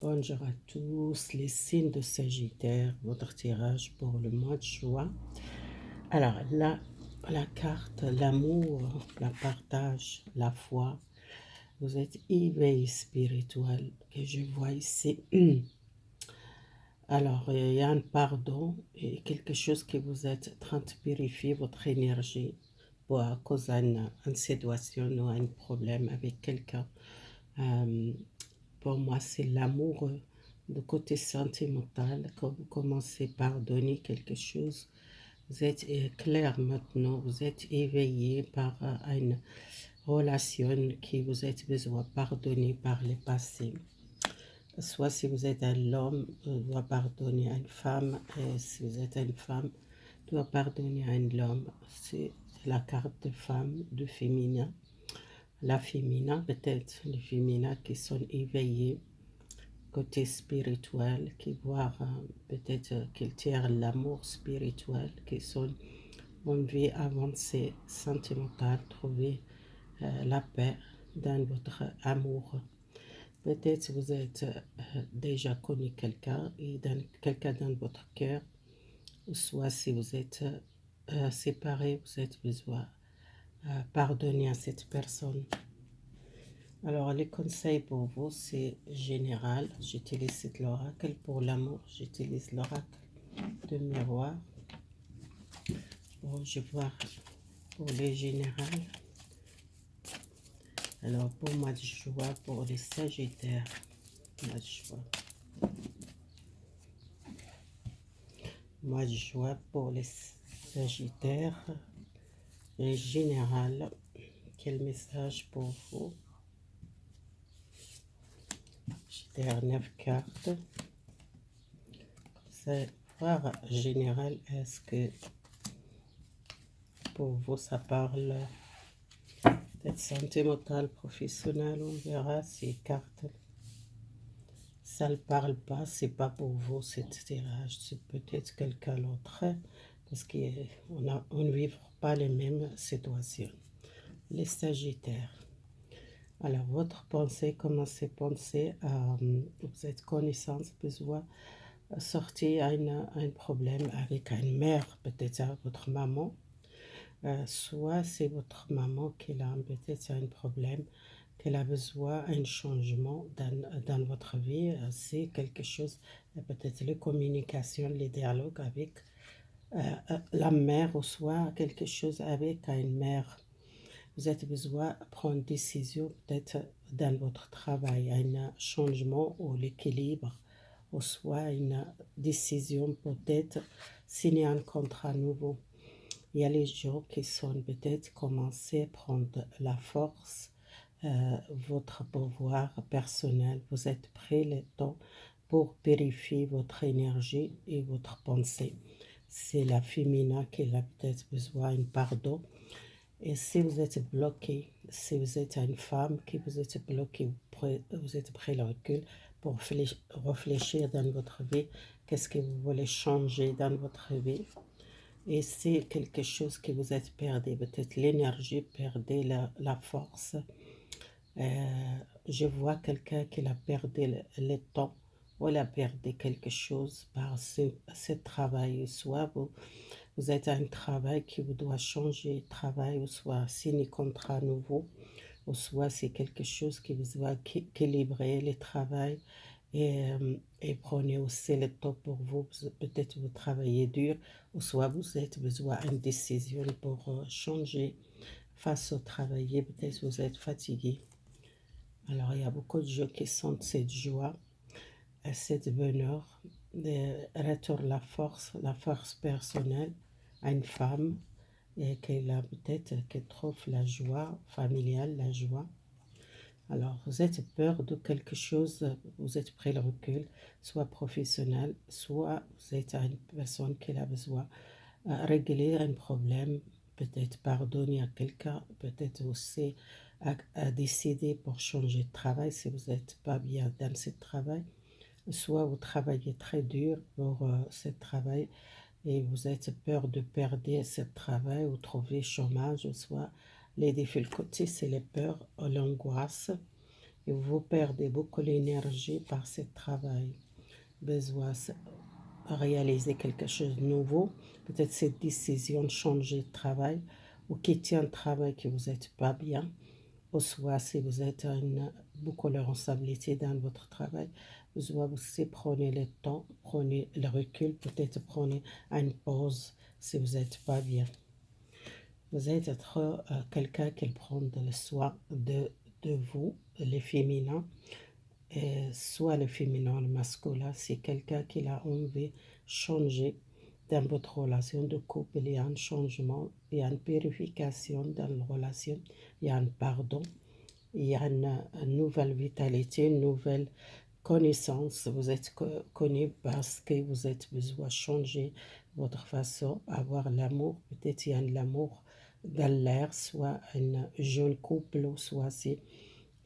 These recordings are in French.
Bonjour à tous, les signes de Sagittaire, votre tirage pour le mois de juin. Alors là, la carte, l'amour, le partage, la foi, vous êtes éveillé spirituel que je vois ici. Alors, il y a un pardon et quelque chose que vous êtes en train de purifier votre énergie à cause d'une situation ou un problème avec quelqu'un. Euh, Pour moi, c'est l'amour du côté sentimental. Quand vous commencez par donner quelque chose, vous êtes clair maintenant, vous êtes éveillé par une relation qui vous êtes besoin de pardonner par le passé. Soit si vous êtes un homme, vous doit pardonner à une femme, et si vous êtes une femme, doit pardonner à un homme. C'est la carte de femme, de féminin. La féminin, peut-être les féminins qui sont éveillés côté spirituel, qui voient peut-être qu'ils tirent l'amour spirituel, qui sont en vie avancée, sentimentale, trouver la paix dans votre amour. Peut-être vous êtes déjà connu quelqu'un et quelqu'un dans votre cœur, ou soit si vous êtes séparé, vous êtes besoin pardonner à cette personne. Alors, les conseils pour vous, c'est général. J'utilise l'oracle. Pour l'amour, j'utilise l'oracle de miroir. Bon, je vois pour les générales. Alors, pour moi de joie, pour les sagittaires, mois de joie. Mois de joie pour les sagittaires. Les générales, quel message pour vous? J'ai 9 cartes. C'est voir général, est-ce que pour vous ça parle peut-être sentimental, professionnel, on verra ces cartes. Ça ne parle pas, c'est pas pour vous cet tirage, c'est peut-être quelqu'un d'autre, parce qu'on ne vit pas les mêmes situations. Les sagittaires. Alors, votre pensée, commencez à penser à, vous êtes connaissance, besoin sortir un problème avec une mère, peut-être votre maman. Soit c'est votre maman qui a peut-être un problème, qu'elle a besoin d'un changement dans votre vie. C'est quelque chose, peut-être les communications, les dialogues avec la mère, ou soit quelque chose avec une mère. Vous avez besoin de prendre une décision peut-être dans votre travail, un changement ou l'équilibre, ou soit une décision peut-être signer un contrat nouveau. Il y a les gens qui sont peut-être commencé à prendre la force, votre pouvoir personnel. Vous êtes pris le temps pour purifier votre énergie et votre pensée. C'est la féminin qui a peut-être besoin d'un pardon. Et si vous êtes bloqué, si vous êtes une femme qui vous êtes bloqué, vous êtes pris le recul pour réfléchir dans votre vie, qu'est-ce que vous voulez changer dans votre vie. Et c'est quelque chose que vous êtes perdu, peut-être l'énergie, perdez la force. Je vois quelqu'un qui a perdu le temps, ou il a perdu quelque chose par ce travail. Soit vous êtes à un travail qui vous doit changer de travail, ou soit signer contrat nouveau, ou soit c'est quelque chose qui vous doit équilibrer le travail. Et prenez aussi le temps pour vous, peut-être vous travaillez dur, ou soit vous avez besoin d'une décision pour changer face au travail, peut-être vous êtes fatigué. Alors il y a beaucoup de gens qui sentent cette joie, cette bonheur, de retour la force personnelle à une femme, et qu'elle a peut-être qu'elle trouve la joie familiale, la joie. Alors, vous êtes peur de quelque chose, vous êtes pris le recul, soit professionnel, soit vous êtes une personne qui a besoin de régler un problème, peut-être pardonner à quelqu'un, peut-être aussi à décider pour changer de travail si vous n'êtes pas bien dans ce travail, soit vous travaillez très dur pour ce travail et vous êtes peur de perdre ce travail ou trouver chômage, soit les difficultés, c'est les peurs, l'angoisse. et vous perdez beaucoup l'énergie par ce travail. Besoin de réaliser quelque chose de nouveau, peut-être cette décision de changer de travail ou quitter un travail que vous n'êtes pas bien, ou soit si vous êtes beaucoup de responsabilité dans votre travail, vous aussi prenez le temps, prenez le recul, peut-être prenez une pause si vous n'êtes pas bien. Vous êtes quelqu'un qui prend le soin de vous, les féminins, soit le féminin ou le masculin, c'est quelqu'un qui a envie de changer dans votre relation de couple. Il y a un changement, il y a une purification dans la relation, il y a un pardon, il y a une nouvelle vitalité, une nouvelle connaissance. Vous êtes connu parce que vous êtes besoin de changer votre façon, avoir l'amour. Peut-être il y a de l'amour dans l'air, soit un jeune couple, soit si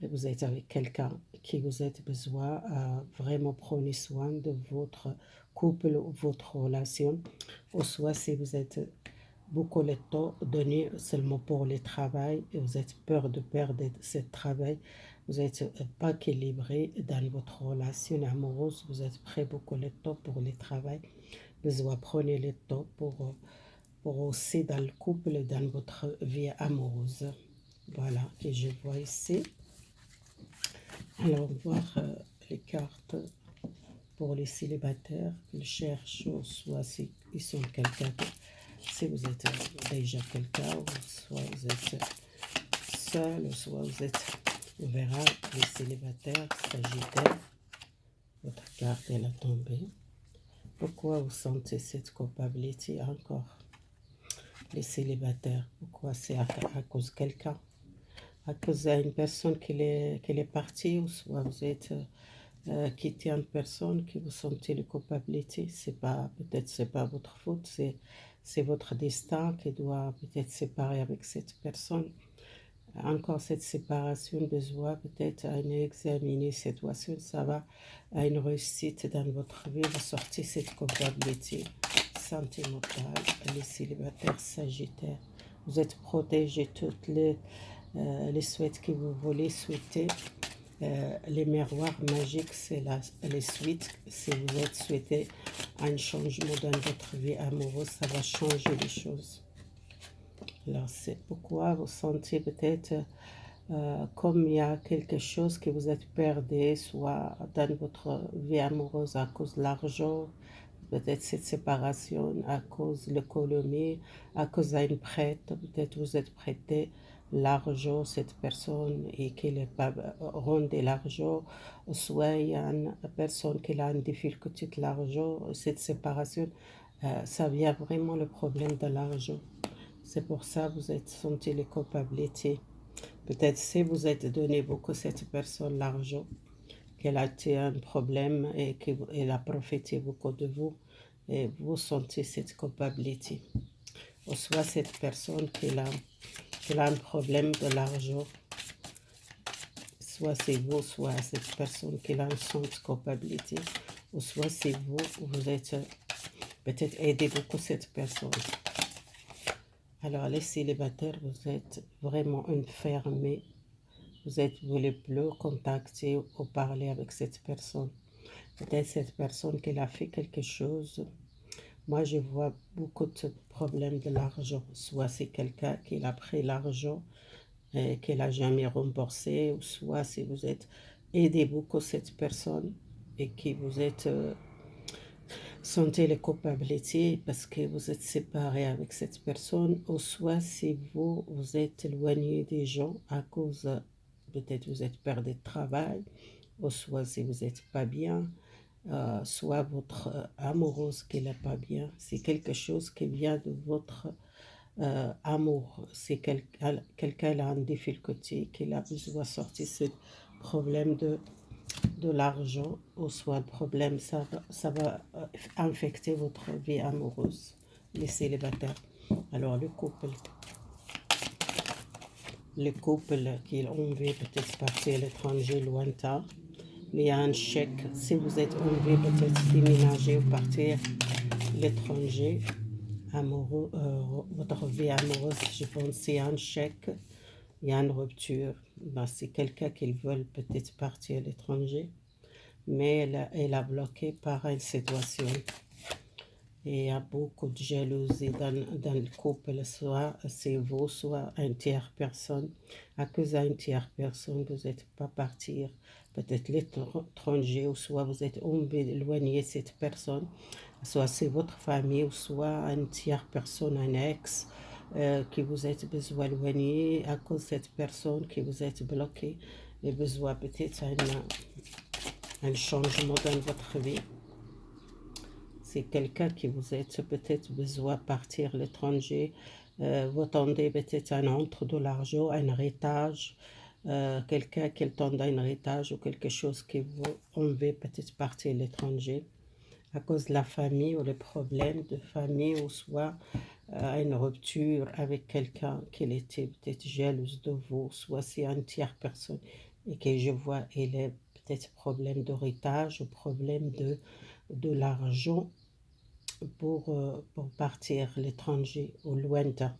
vous êtes avec quelqu'un qui vous êtes besoin, vraiment prenez soin de votre couple ou votre relation, ou soit si vous êtes beaucoup de temps donné seulement pour le travail et vous êtes peur de perdre ce travail, vous n'êtes pas équilibré dans votre relation amoureuse, vous êtes prêt beaucoup de temps pour le travail, besoin prenez le temps pour aussi dans le couple et dans votre vie amoureuse. Voilà, et je vois ici. Alors, on va voir les cartes pour les célibataires qu'ils cherchent, soit si ils sont quelqu'un, si vous êtes déjà quelqu'un, ou soit vous êtes seul, ou soit vous êtes, on verra les célibataires, sagittaires. Votre carte, elle a tombé. Pourquoi vous sentez cette culpabilité encore? Les célibataires, pourquoi? C'est à cause de quelqu'un, à cause d'une personne qui est partie, ou soit vous êtes quitté une personne qui vous sentez la culpabilité. C'est pas, peut-être c'est pas votre faute, c'est votre destin qui doit peut-être séparer avec cette personne. Encore cette séparation besoin peut-être à examiner cette situation, ça va à une réussite dans votre vie, vous sortez cette culpabilité sentimentale. Les célibataires sagittaires, vous êtes protégés toutes les souhaits que vous voulez souhaiter. Les miroirs magiques, c'est les suites. Si vous êtes souhaité un changement dans votre vie amoureuse, ça va changer les choses. Alors, c'est pourquoi vous sentez peut-être comme il y a quelque chose que vous êtes perdu, soit dans votre vie amoureuse à cause de l'argent, peut-être cette séparation à cause de l'économie, à cause d'une prête, peut-être vous êtes prêté l'argent, cette personne, et qu'elle n'est pas rendue l'argent, soit il y a une personne qui a une difficulté de l'argent, cette séparation, ça vient vraiment le problème de l'argent. C'est pour ça que vous êtes senti les culpabilités. Peut-être si vous êtes donné beaucoup à cette personne l'argent, qu'elle a été un problème et qu'elle a profité beaucoup de vous, et vous sentez cette culpabilité. Ou soit cette personne qui a un problème de l'argent, soit c'est vous, soit cette personne qui a un sens de culpabilité, ou soit c'est vous, vous êtes peut-être aidé beaucoup cette personne. Alors les célibataires, vous êtes vraiment enfermés, vous ne voulez plus contacter ou parler avec cette personne. Peut-être cette personne qui a fait quelque chose. Moi, je vois beaucoup de problèmes de l'argent. Soit c'est quelqu'un qui a pris l'argent et qui n'a jamais remboursé, ou soit si vous êtes aidé beaucoup cette personne et que vous êtes sentez les culpabilités parce que vous êtes séparé avec cette personne, ou soit si vous êtes éloigné des gens à cause, peut-être vous êtes perdu de travail, ou soit si vous n'êtes pas bien, soit votre amoureuse qui n'est pas bien. C'est quelque chose qui vient de votre amour. C'est quelqu'un a une difficulté, qui a besoin de sortir ce problème de l'argent, ou soit le problème, ça va infecter votre vie amoureuse, les célibataires. Alors le couple qui ont envie peut-être partir à l'étranger lointain, il y a un chèque. Si vous êtes envie peut-être déménager ou partir à l'étranger, amoureux, votre vie amoureuse, je pense c'est un chèque il y a une rupture. Ben, c'est quelqu'un qui veut peut-être partir à l'étranger, mais elle a bloqué par une situation. Et il y a beaucoup de jalousie dans le couple, soit c'est vous, soit une tierce personne. À cause d'une tierce personne, vous n'êtes pas partir peut-être l'étranger, ou soit vous êtes éloigné de cette personne, soit c'est votre famille, ou soit une tierce personne, un ex, qui vous êtes besoin éloigné à cause de cette personne qui vous êtes bloqué, et besoin peut-être un changement dans votre vie. C'est quelqu'un qui vous êtes peut-être besoin de partir à l'étranger. Vous attendez peut-être un entre de l'argent, un héritage. Quelqu'un qui tend un héritage ou quelque chose qui vous envie peut-être partir à l'étranger à cause de la famille ou les problèmes de famille, ou soit une rupture avec quelqu'un qui était peut-être jalouse de vous, soit c'est une tierce personne et que je vois il est peut-être problème d'héritage ou problème de l'argent pour partir à l'étranger ou lointain.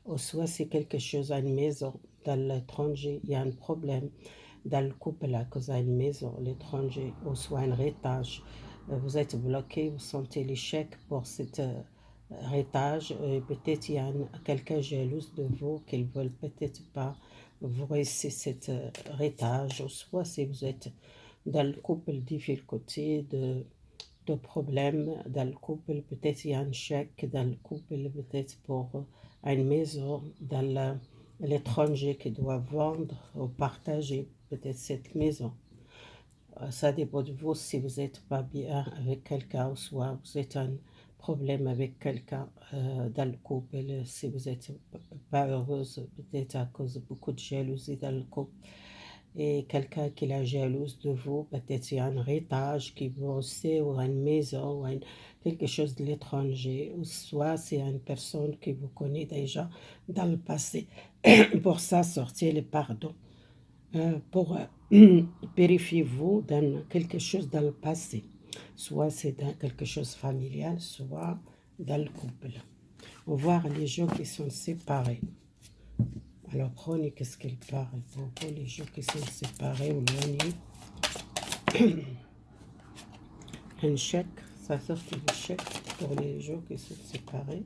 Ou soit c'est quelque chose à une maison dans l'étranger, il y a un problème dans le couple à cause d'une maison à l'étranger, ou soit un héritage. Vous êtes bloqué, vous sentez l'échec pour cet héritage, et peut-être il y a quelqu'un jaloux de vous qui ne veut peut-être pas vous réussir cet héritage, ou soit si vous êtes dans le couple difficulté de problèmes dans le couple, peut-être il y a un chèque dans le couple, peut-être pour une maison dans l'étranger qui doit vendre ou partager peut-être cette maison. Ça dépend de vous si vous n'êtes pas bien avec quelqu'un, ou soit vous êtes un problème avec quelqu'un dans le couple, si vous n'êtes pas heureuse, peut-être à cause de beaucoup de jalousie dans le couple, et quelqu'un qui est jalouse de vous, peut-être il y a un héritage qui vous aussi, ou une maison, ou quelque chose de l'étranger, ou soit c'est une personne qui vous connaît déjà dans le passé. Pour ça, sortir le pardon. Pour vérifier vous dans quelque chose dans le passé. Soit c'est dans quelque chose familial, soit dans le couple. On va voir les gens qui sont séparés. Alors, prenez qu'est-ce qu'il parle pour vous, les gens qui sont séparés ou éloignés. Un chèque, ça sort du chèque pour les gens qui sont séparés.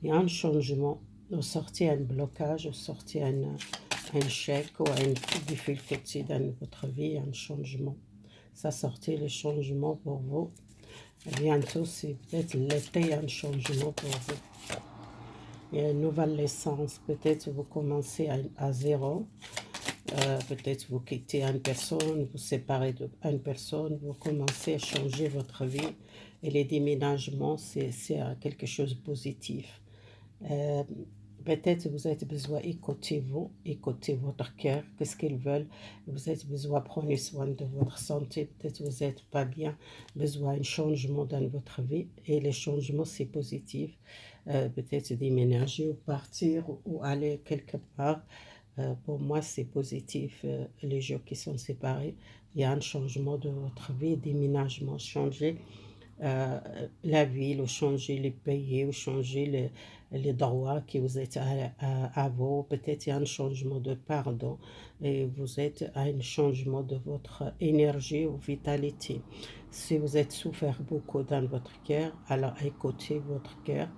Il y a un changement, on sortit un blocage, on sortit un chèque ou une difficulté dans votre vie, un changement. Ça sortit le changement pour vous. Bientôt, c'est peut-être l'été, un changement pour vous. Il y a une nouvelle naissance, peut-être vous commencez à zéro, peut-être vous quittez une personne, vous séparez d'une personne, vous commencez à changer votre vie, et les déménagements, c'est quelque chose de positif. Peut-être vous avez besoin d'écouter vous, écouter votre cœur, qu'est-ce qu'ils veulent. Vous avez besoin de prendre soin de votre santé, peut-être vous n'êtes pas bien, besoin d'un changement dans votre vie, et les changements c'est positif. Peut-être déménager ou partir ou aller quelque part. Pour moi c'est positif. Les gens qui sont séparés, il y a un changement de votre vie, déménagement, changer la ville, ou changer les pays, ou changer les droits que vous êtes à vous. Peut-être il y a un changement de pardon, et vous êtes à un changement de votre énergie ou vitalité. Si vous êtes souffert beaucoup dans votre cœur, alors écoutez votre cœur.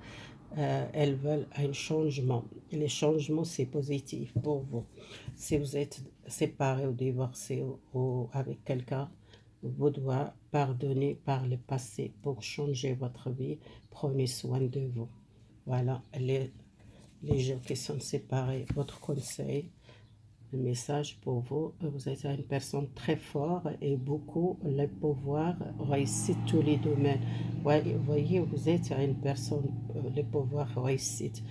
Elles veulent un changement. Et les changements, c'est positif pour vous. Si vous êtes séparé ou divorcé ou avec quelqu'un, vous devez pardonner par le passé pour changer votre vie. Prenez soin de vous. Voilà, les gens qui sont séparés, votre conseil, le message pour vous. Vous êtes une personne très forte et beaucoup le pouvoir réussit tous les domaines. Voyez, vous êtes une personne, le pouvoir réussit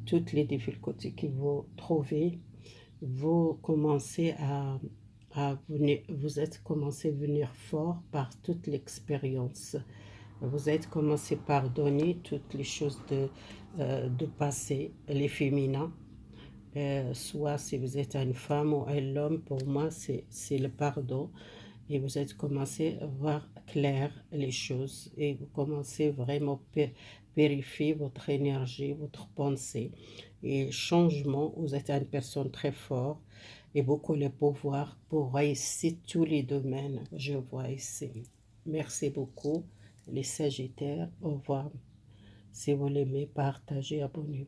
toutes les difficultés que vous trouvez. Vous commencez à venir, vous êtes commencé à venir fort par toute l'expérience. Vous êtes commencé par donner toutes les choses de passé, les féminins. Soit si vous êtes une femme ou un homme, pour moi c'est le pardon, et vous êtes commencé à voir clair les choses, et vous commencez vraiment à vérifier votre énergie, votre pensée, et changement. Vous êtes une personne très forte et beaucoup de pouvoir pour réussir tous les domaines. Je vois ici. Merci beaucoup, les Sagittaires. Au revoir. Si vous l'aimez, partagez, abonnez-vous.